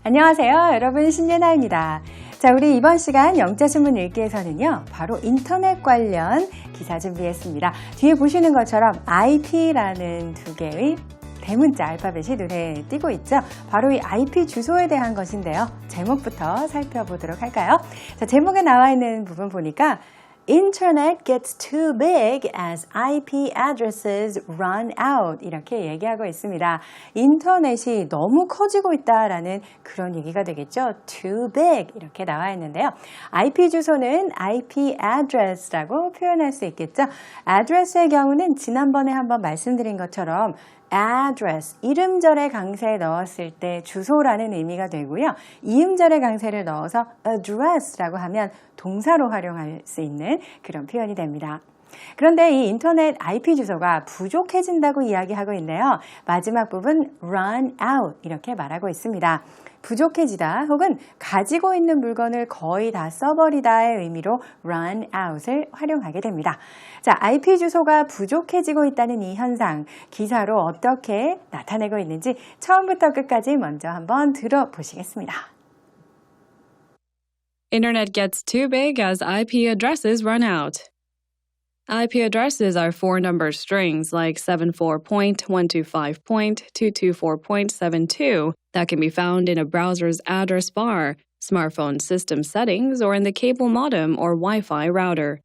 안녕하세요. 여러분 신예나입니다. 자, 우리 이번 시간 영자신문 읽기에서는요, 바로 인터넷 관련 기사 준비했습니다. 뒤에 보시는 것처럼 IP라는 두 개의 대문자 알파벳이 눈에 띄고 있죠. 바로 이 IP 주소에 대한 것인데요. 제목부터 살펴보도록 할까요? 자, 제목에 나와 있는 부분 보니까 Internet gets too big as IP addresses run out 이렇게 얘기하고 있습니다. 인터넷이 너무 커지고 있다라는 그런 얘기가 되겠죠. Too big 이렇게 나와 있는데요. IP 주소는 IP address라고 표현할 수 있겠죠. address의 경우는 지난번에 한번 말씀드린 것처럼 address, 이음절의 강세에 넣었을 때 주소라는 의미가 되고요. 이음절의 강세를 넣어서 address라고 하면 동사로 활용할 수 있는 그런 표현이 됩니다. 그런데 이 인터넷 IP 주소가 부족해진다고 이야기하고 있네요. 마지막 부분 run out 이렇게 말하고 있습니다. 부족해지다 혹은 가지고 있는 물건을 거의 다 써버리다의 의미로 run out을 활용하게 됩니다. 자, IP 주소가 부족해지고 있다는 이 현상, 기사로 어떻게 나타내고 있는지 처음부터 끝까지 먼저 한번 들어보시겠습니다. Internet gets too big as IP addresses run out. IP addresses are four-number strings like 74.125.224.72 that can be found in a browser's address bar, smartphone system settings, or in the cable modem or Wi-Fi router.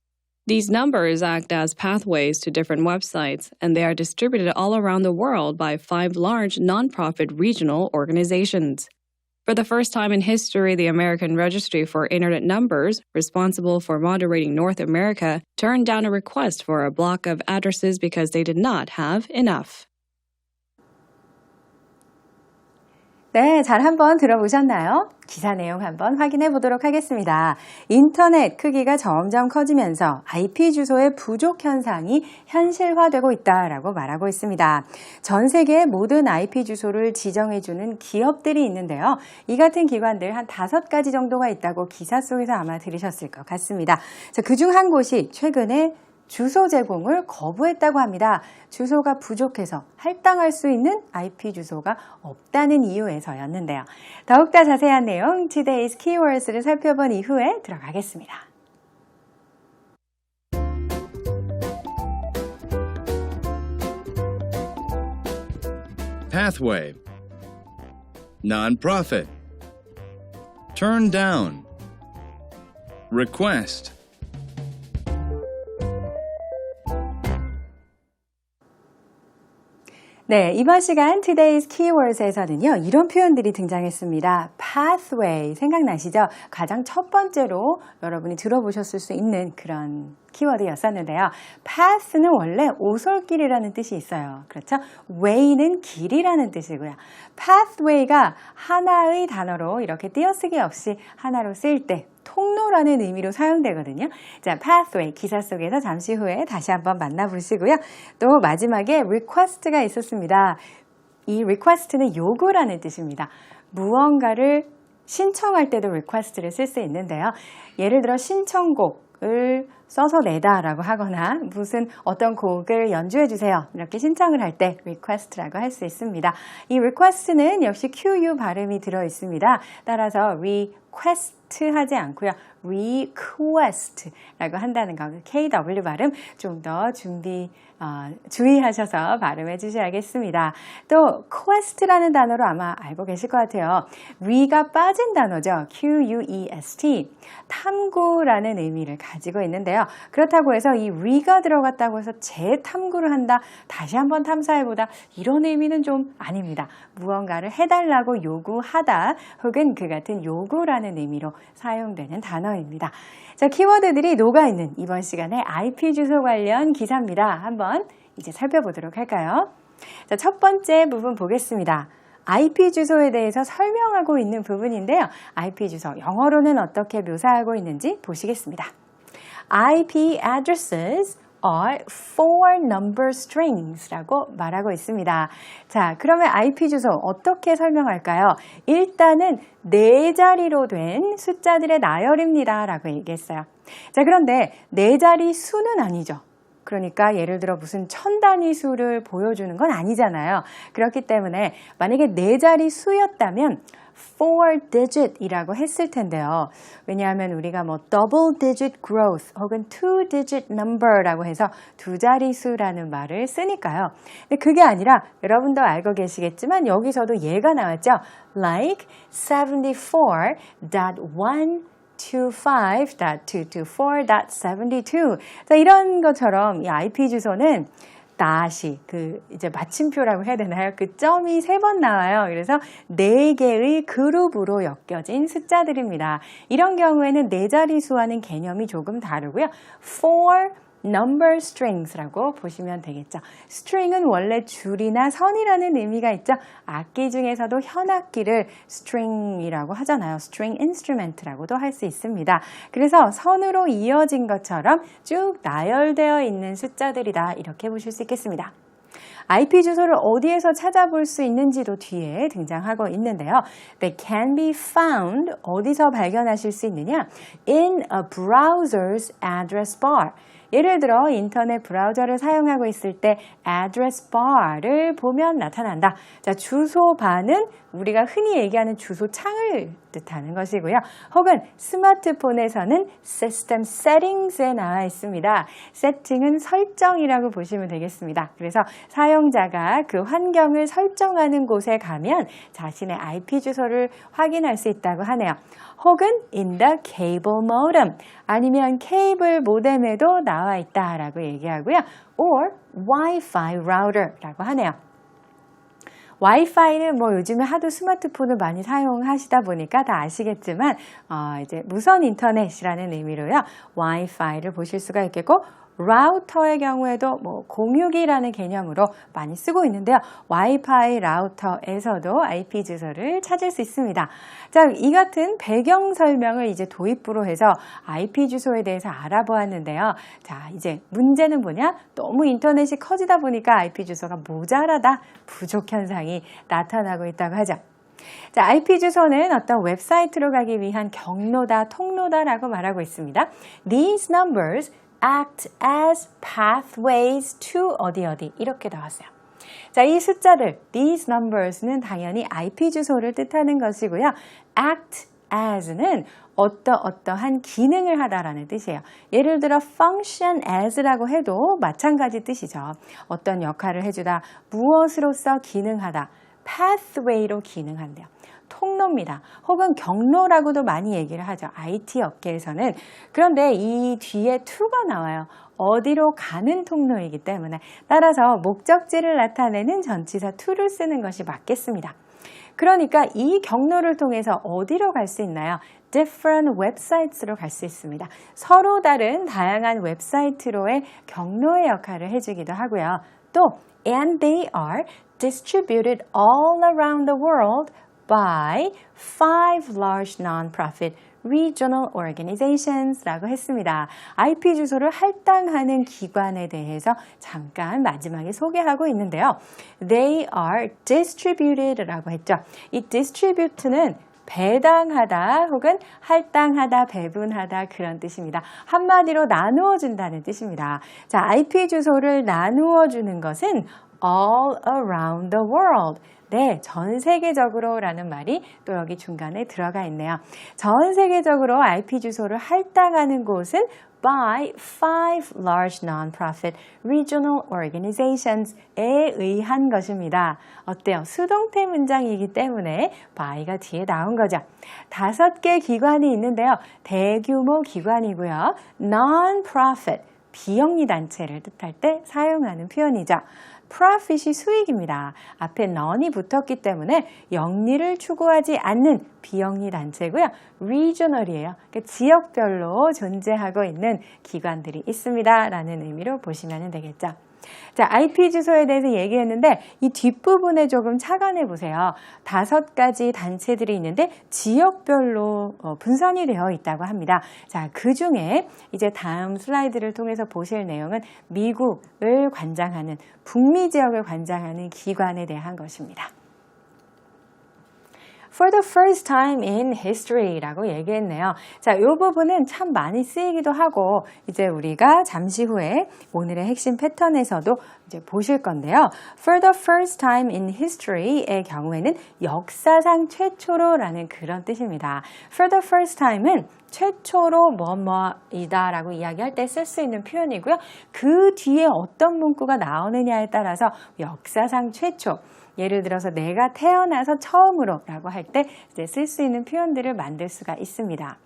These numbers act as pathways to different websites, and they are distributed all around the world by 5 large nonprofit regional organizations. For the first time in history, the American Registry for Internet Numbers, responsible for moderating North America, turned down a request for a block of addresses because they did not have enough. 네, 잘 한번 들어보셨나요? 기사 내용 한번 확인해 보도록 하겠습니다. 인터넷 크기가 점점 커지면서 IP 주소의 부족 현상이 현실화되고 있다라고 말하고 있습니다. 전 세계의 모든 IP 주소를 지정해주는 기업들이 있는데요. 이 같은 기관들 한 5가지 정도가 있다고 기사 속에서 아마 들으셨을 것 같습니다. 자, 그중 한 곳이 최근에 주소 제공을 거부했다고 합니다. 주소가 부족해서 할당할 수 있는 IP 주소가 없다는 이유에서였는데요. 더욱더 자세한 내용 Today's Keywords를 살펴본 이후에 들어가겠습니다. Pathway, nonprofit, turn down, request. 네, 이번 시간 Today's Keywords에서는요, 이런 표현들이 등장했습니다. Pathway, 생각나시죠? 가장 첫 번째로 여러분이 들어보셨을 수 있는 그런 키워드였었는데요. Path는 원래 오솔길이라는 뜻이 있어요. 그렇죠? Way는 길이라는 뜻이고요. Pathway가 하나의 단어로 이렇게 띄어쓰기 없이 하나로 쓰일 때 통로라는 의미로 사용되거든요. 자, pathway 기사 속에서 잠시 후에 다시 한번 만나보시고요. 또 마지막에 request가 있었습니다. 이 request는 요구라는 뜻입니다. 무언가를 신청할 때도 request를 쓸 수 있는데요. 예를 들어 신청곡을 써서 내다라고 하거나 무슨 어떤 곡을 연주해 주세요. 이렇게 신청을 할 때 request라고 할 수 있습니다. 이 request는 역시 QU 발음이 들어 있습니다. 따라서 request 하지 않고요. request라고 한다는 거, KW 발음 좀 더 주의하셔서 발음해 주셔야겠습니다. 또 quest라는 단어로 아마 알고 계실 것 같아요. re가 빠진 단어죠. QUEST, 탐구라는 의미를 가지고 있는데요. 그렇다고 해서 이 re가 들어갔다고 해서 재탐구를 한다, 다시 한번 탐사해보다, 이런 의미는 좀 아닙니다. 무언가를 해달라고 요구하다 혹은 그 같은 요구라는 의미로 사용되는 단어입니다. 자, 키워드들이 녹아있는 이번 시간에 IP 주소 관련 기사입니다. 한번 이제 살펴보도록 할까요? 자, 첫 번째 부분 보겠습니다. IP 주소에 대해서 설명하고 있는 부분인데요. IP 주소, 영어로는 어떻게 묘사하고 있는지 보시겠습니다. IP addresses are four number strings 라고 말하고 있습니다. 자, 그러면 IP 주소 어떻게 설명할까요? 일단은 4자리로 된 숫자들의 나열입니다 라고 얘기했어요. 자, 그런데 4자리 수는 아니죠. 그러니까 예를 들어 무슨 1000단위 수를 보여주는 건 아니잖아요. 그렇기 때문에 만약에 4자리 수였다면 4 digit이라고 했을 텐데요. 왜냐하면 우리가 뭐 double digit growth 혹은 2 digit number라고 해서 두 자릿수라는 말을 쓰니까요. 근데 그게 아니라 여러분도 알고 계시겠지만 여기서도 얘가 나왔죠. Like 74.125.224.72. 자, 이런 것처럼 이 IP 주소는 다시 이제 마침표라고 해야 되나요? 그 점이 3번 나와요. 그래서 4개의 그룹으로 엮여진 숫자들입니다. 이런 경우에는 네 자릿수와는 개념이 조금 다르고요. 4 number strings라고 보시면 되겠죠. string은 원래 줄이나 선이라는 의미가 있죠. 악기 중에서도 현악기를 string이라고 하잖아요. string instrument라고도 할 수 있습니다. 그래서 선으로 이어진 것처럼 쭉 나열되어 있는 숫자들이다. 이렇게 보실 수 있겠습니다. IP 주소를 어디에서 찾아볼 수 있는지도 뒤에 등장하고 있는데요. They can be found, 어디서 발견하실 수 있느냐? In a browser's address bar. 예를 들어 인터넷 브라우저를 사용하고 있을 때 address bar를 보면 나타난다. 자, 주소바는 우리가 흔히 얘기하는 주소창을 뜻하는 것이고요. 혹은 스마트폰에서는 system settings에 나와 있습니다. 세팅은 설정이라고 보시면 되겠습니다. 그래서 사용자가 그 환경을 설정하는 곳에 가면 자신의 IP 주소를 확인할 수 있다고 하네요. 혹은 in the cable modem, 아니면 케이블 모뎀에도 나와 있다라고 얘기하고요. or Wi-Fi router라고 하네요. 와이파이는 뭐 요즘에 하도 스마트폰을 많이 사용하시다 보니까 다 아시겠지만 이제 무선 인터넷이라는 의미로요. 와이파이를 보실 수가 있겠고, 라우터의 경우에도 뭐 공유기라는 개념으로 많이 쓰고 있는데요. 와이파이 라우터에서도 IP 주소를 찾을 수 있습니다. 자, 이 같은 배경 설명을 이제 도입부로 해서 IP 주소에 대해서 알아보았는데요. 자, 이제 문제는 뭐냐? 너무 인터넷이 커지다 보니까 IP 주소가 모자라다, 부족 현상이 나타나고 있다고 하죠. 자, IP 주소는 어떤 웹사이트로 가기 위한 경로다, 통로다라고 말하고 있습니다. These numbers act as pathways to 어디 이렇게 나왔어요. 자, 이 숫자들, these numbers는 당연히 IP 주소를 뜻하는 것이고요. act as는 어떠한 기능을 하다라는 뜻이에요. 예를 들어 function as라고 해도 마찬가지 뜻이죠. 어떤 역할을 해주다, 무엇으로서 기능하다, pathway로 기능한대요. 통로입니다. 혹은 경로라고도 많이 얘기를 하죠. IT 업계에서는. 그런데 이 뒤에 to가 나와요. 어디로 가는 통로이기 때문에 따라서 목적지를 나타내는 전치사 to를 쓰는 것이 맞겠습니다. 그러니까 이 경로를 통해서 어디로 갈 수 있나요? different websites로 갈 수 있습니다. 서로 다른 다양한 웹사이트로의 경로의 역할을 해주기도 하고요. 또 and they are distributed all around the world by 5 large non-profit regional organizations라고 했습니다. IP 주소를 할당하는 기관에 대해서 잠깐 마지막에 소개하고 있는데요. They are distributed라고 했죠. 이 distribute는 배당하다 혹은 할당하다, 배분하다 그런 뜻입니다. 한마디로 나누어 준다는 뜻입니다. 자, IP 주소를 나누어 주는 것은 all around the world. 네, 전 세계적으로 라는 말이 또 여기 중간에 들어가 있네요. 전 세계적으로 IP 주소를 할당하는 곳은 by 5 large non-profit regional organisations에 의한 것입니다. 어때요? 수동태 문장이기 때문에 by가 뒤에 나온 거죠. 5개 기관이 있는데요. 대규모 기관이고요. non-profit, 비영리 단체를 뜻할 때 사용하는 표현이죠. profit이 수익입니다. 앞에 non이 붙었기 때문에 영리를 추구하지 않는 비영리 단체고요. regional이에요. 그러니까 지역별로 존재하고 있는 기관들이 있습니다. 라는 의미로 보시면 되겠죠. 자, IP 주소에 대해서 얘기했는데 이 뒷부분에 조금 착안해 보세요. 5가지 단체들이 있는데 지역별로 분산이 되어 있다고 합니다. 자, 그 중에 이제 다음 슬라이드를 통해서 보실 내용은 미국을 관장하는, 북미 지역을 관장하는 기관에 대한 것입니다. For the first time in history라고 얘기했네요. 자, 이 부분은 참 많이 쓰이기도 하고 이제 우리가 잠시 후에 오늘의 핵심 패턴에서도 이제 보실 건데요. For the first time in history의 경우에는 역사상 최초로라는 그런 뜻입니다. For the first time은 최초로 뭐뭐이다 라고 이야기할 때 쓸 수 있는 표현이고요. 그 뒤에 어떤 문구가 나오느냐에 따라서 역사상 최초, 예를 들어서 내가 태어나서 처음으로 라고 할 때 쓸 수 있는 표현들을 만들 수가 있습니다.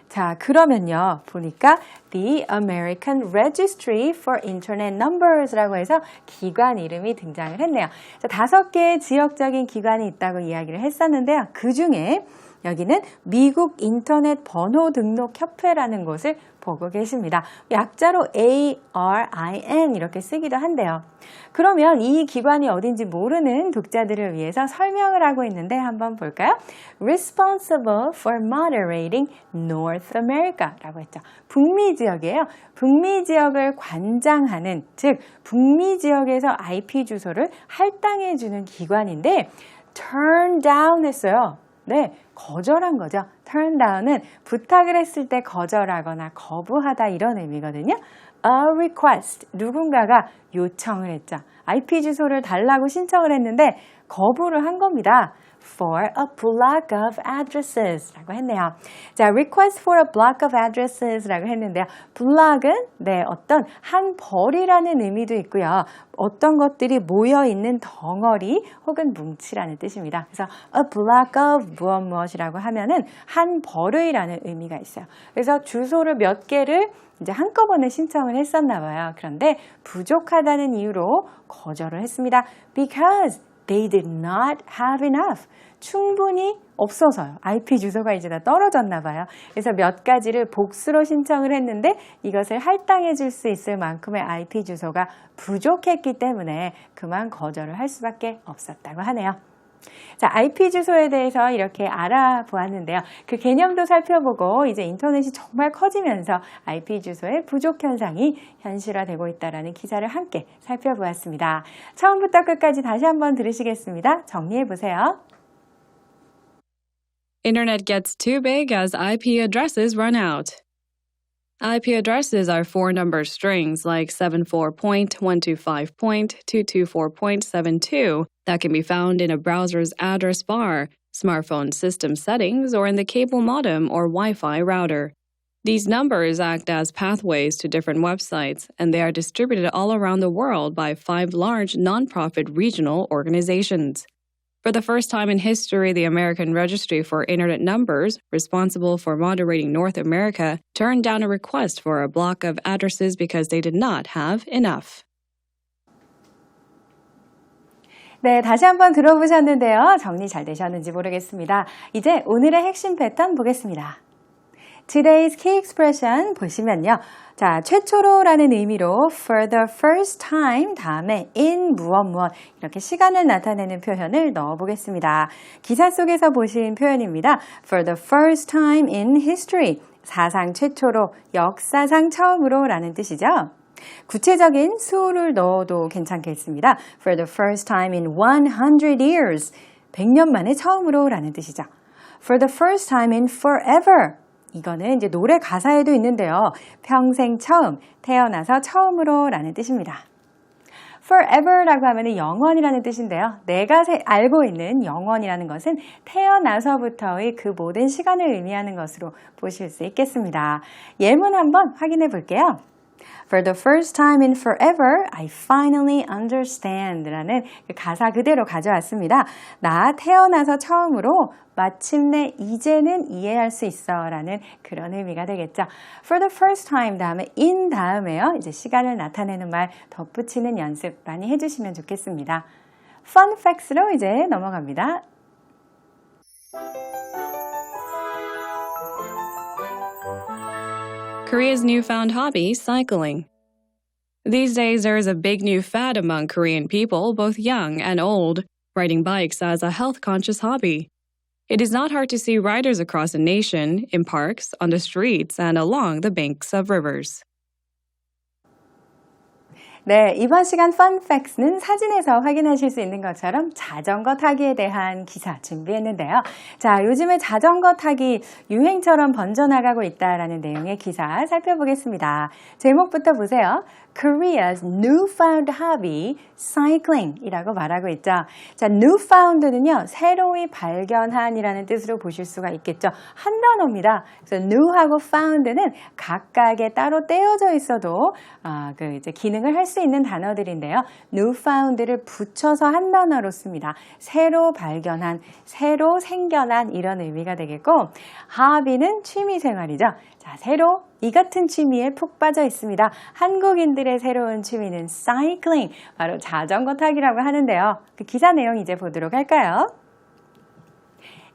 자, 그러면요. 보니까 The American Registry for Internet Numbers라고 해서 기관 이름이 등장을 했네요. 자, 5개의 지역적인 기관이 있다고 이야기를 했었는데요. 그 중에 여기는 미국 인터넷 번호 등록 협회라는 곳을 보고 계십니다. 약자로 ARIN 이렇게 쓰기도 한데요. 그러면 이 기관이 어딘지 모르는 독자들을 위해서 설명을 하고 있는데 한번 볼까요? Responsible for moderating North America 라고 했죠. 북미 지역이에요. 북미 지역을 관장하는, 즉 북미 지역에서 IP 주소를 할당해주는 기관인데 turn down 했어요. 네, 거절한 거죠. turn down은 부탁을 했을 때 거절하거나 거부하다 이런 의미거든요. A request, 누군가가 요청을 했죠. IP 주소를 달라고 신청을 했는데 거부를 한 겁니다. For a block of addresses 라고 했네요. 자, request for a block of addresses 라고 했는데요. block은 어떤 한 벌이라는 의미도 있고요. 어떤 것들이 모여있는 덩어리 혹은 뭉치라는 뜻입니다. 그래서 a block of 무엇이라고 하면은 한 벌의라는 의미가 있어요. 그래서 주소를 몇 개를 이제 한꺼번에 신청을 했었나 봐요. 그런데 부족하다는 이유로 거절을 했습니다. Because they did not have enough. 충분히 없어서요. IP 주소가 이제 다 떨어졌나 봐요. 그래서 몇 가지를 복수로 신청을 했는데 이것을 할당해 줄 수 있을 만큼의 IP 주소가 부족했기 때문에 그만 거절을 할 수밖에 없었다고 하네요. 자, IP 주소에 대해서 이렇게 알아보았는데요. 그 개념도 살펴보고 이제 인터넷이 정말 커지면서 IP 주소의 부족 현상이 현실화되고 있다는 기사를 함께 살펴보았습니다. 처음부터 끝까지 다시 한번 들으시겠습니다. 정리해 보세요. Internet gets too big as IP addresses run out. IP addresses are four-number strings like 74.125.224.72 that can be found in a browser's address bar, smartphone system settings, or in the cable modem or Wi-Fi router. These numbers act as pathways to different websites, and they are distributed all around the world by 5 large nonprofit regional organizations. For the first time in history, the American Registry for Internet Numbers, responsible for moderating North America, turned down a request for a block of addresses because they did not have enough. 네, 다시 한번 들어보셨는데요. 정리 잘 되셨는지 모르겠습니다. 이제 오늘의 핵심 패턴 보겠습니다. Today's key expression 보시면요. 자, 최초로라는 의미로 for the first time 다음에 in 무엇 이렇게 시간을 나타내는 표현을 넣어보겠습니다. 기사 속에서 보신 표현입니다. For the first time in history, 사상 최초로, 역사상 처음으로 라는 뜻이죠. 구체적인 수를 넣어도 괜찮겠습니다. For the first time in 100 years, 100년 만에 처음으로 라는 뜻이죠. For the first time in forever, 이거는 이제 노래 가사에도 있는데요. 평생 처음, 태어나서 처음으로 라는 뜻입니다. forever라고 하면 영원이라는 뜻인데요. 내가 알고 있는 영원이라는 것은 태어나서부터의 그 모든 시간을 의미하는 것으로 보실 수 있겠습니다. 예문 한번 확인해 볼게요. For the first time in forever, I finally understand 라는 그 가사 그대로 가져왔습니다. 나 태어나서 처음으로 마침내 이제는 이해할 수 있어 라는 그런 의미가 되겠죠. For the first time 다음에 in 다음에요. 이제 시간을 나타내는 말 덧붙이는 연습 많이 해주시면 좋겠습니다. Fun facts로 이제 넘어갑니다. Korea's newfound hobby, cycling. These days, there is a big new fad among Korean people, both young and old, riding bikes as a health-conscious hobby. It is not hard to see riders across the nation, in parks, on the streets, and along the banks of rivers. 네, 이번 시간 Fun Facts는 사진에서 확인하실 수 있는 것처럼 자전거 타기에 대한 기사 준비했는데요. 자, 요즘에 자전거 타기 유행처럼 번져나가고 있다라는 내용의 기사 살펴보겠습니다. 제목부터 보세요. Korea's newfound hobby, cycling 이라고 말하고 있죠. 자, newfound는요, 새로이 발견한이라는 뜻으로 보실 수가 있겠죠. 한 단어입니다. 그래서 new하고 found는 각각에 따로 떼어져 있어도 이제 기능을 할 수 있는 단어들인데요. newfound를 붙여서 한 단어로 씁니다. 새로 발견한, 새로 생겨난 이런 의미가 되겠고, hobby는 취미생활이죠. 자, 새로 이 같은 취미에 푹 빠져 있습니다. 한국인들의 새로운 취미는 cycling, 바로 자전거 타기라고 하는데요. 그 기사 내용 이제 보도록 할까요?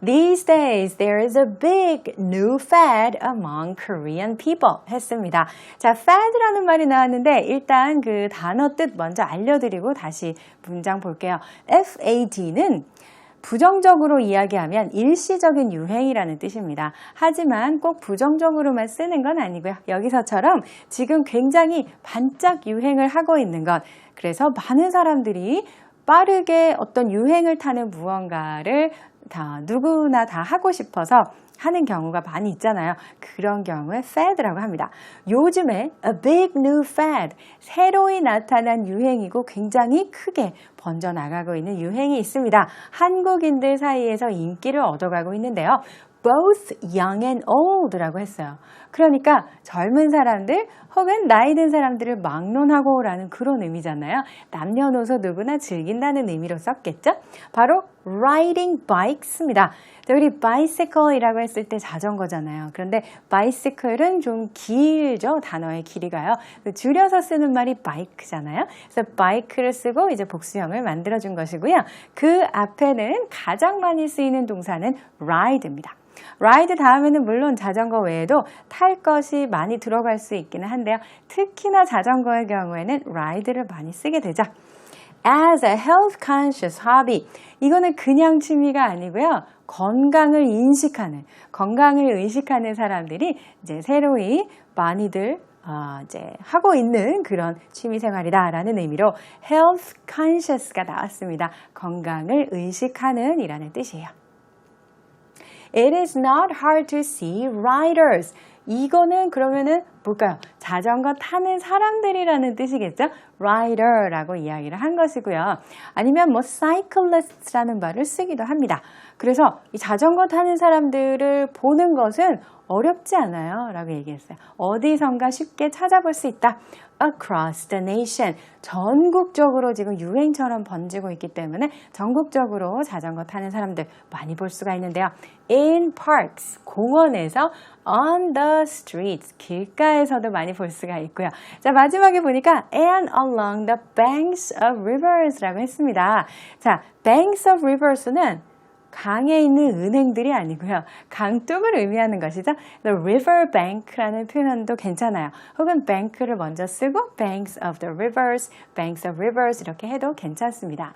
These days, there is a big new fad among Korean people 했습니다. 자, fad라는 말이 나왔는데 일단 그 단어 뜻 먼저 알려드리고 다시 문장 볼게요. FAD는 부정적으로 이야기하면 일시적인 유행이라는 뜻입니다. 하지만 꼭 부정적으로만 쓰는 건 아니고요. 여기서처럼 지금 굉장히 반짝 유행을 하고 있는 것. 그래서 많은 사람들이 빠르게 어떤 유행을 타는 무언가를 누구나 다 하고 싶어서 하는 경우가 많이 있잖아요. 그런 경우에 fad라고 합니다. 요즘에 a big new fad, 새로이 나타난 유행이고 굉장히 크게 번져나가고 있는 유행이 있습니다. 한국인들 사이에서 인기를 얻어가고 있는데요. both young and old라고 했어요. 그러니까 젊은 사람들 혹은 나이 든 사람들을 막론하고 라는 그런 의미잖아요. 남녀노소 누구나 즐긴다는 의미로 썼겠죠? 바로 riding bikes입니다. 우리 bicycle이라고 했을 때 자전거잖아요. 그런데 bicycle은 좀 길죠? 단어의 길이가요. 줄여서 쓰는 말이 bike잖아요. 그래서 bike를 쓰고 이제 복수형을 만들어준 것이고요. 그 앞에는 가장 많이 쓰이는 동사는 ride입니다. ride 다음에는 물론 자전거 외에도 탈 것이 많이 들어갈 수 있기는 한데요. 특히나 자전거의 경우에는 ride를 많이 쓰게 되죠. As a health conscious hobby. 이거는 그냥 취미가 아니고요. 건강을 의식하는 사람들이 이제 새로이 많이들 이제 하고 있는 그런 취미 생활이다라는 의미로 health conscious가 나왔습니다. 건강을 의식하는 이라는 뜻이에요. It is not hard to see riders. 이거는 그러면은 뭘까요? 자전거 타는 사람들이라는 뜻이겠죠? rider라고 이야기를 한 것이고요. 아니면 cyclist라는 말을 쓰기도 합니다. 그래서 이 자전거 타는 사람들을 보는 것은 어렵지 않아요 라고 얘기했어요. 어디선가 쉽게 찾아볼 수 있다. Across the nation. 전국적으로 지금 유행처럼 번지고 있기 때문에 전국적으로 자전거 타는 사람들 많이 볼 수가 있는데요. In parks. 공원에서 on the streets. 길가에서도 많이 볼 수가 있고요. 자, 마지막에 보니까 and along the banks of rivers 라고 했습니다. 자, banks of rivers는 강에 있는 은행들이 아니고요. 강둑을 의미하는 것이죠. The river bank라는 표현도 괜찮아요. 혹은 bank를 먼저 쓰고 banks of the rivers, banks of rivers 이렇게 해도 괜찮습니다.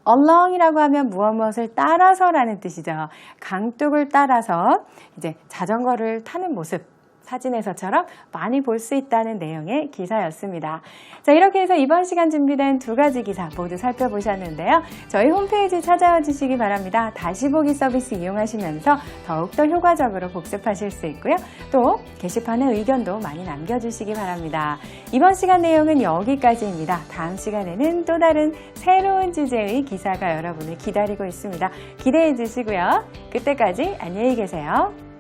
along이라고 하면 무엇을 따라서라는 뜻이죠. 강둑을 따라서 이제 자전거를 타는 모습. 사진에서처럼 많이 볼 수 있다는 내용의 기사였습니다. 자, 이렇게 해서 이번 시간 준비된 두 가지 기사 모두 살펴보셨는데요. 저희 홈페이지 찾아와 주시기 바랍니다. 다시 보기 서비스 이용하시면서 더욱더 효과적으로 복습하실 수 있고요. 또 게시판에 의견도 많이 남겨주시기 바랍니다. 이번 시간 내용은 여기까지입니다. 다음 시간에는 또 다른 새로운 주제의 기사가 여러분을 기다리고 있습니다. 기대해 주시고요. 그때까지 안녕히 계세요.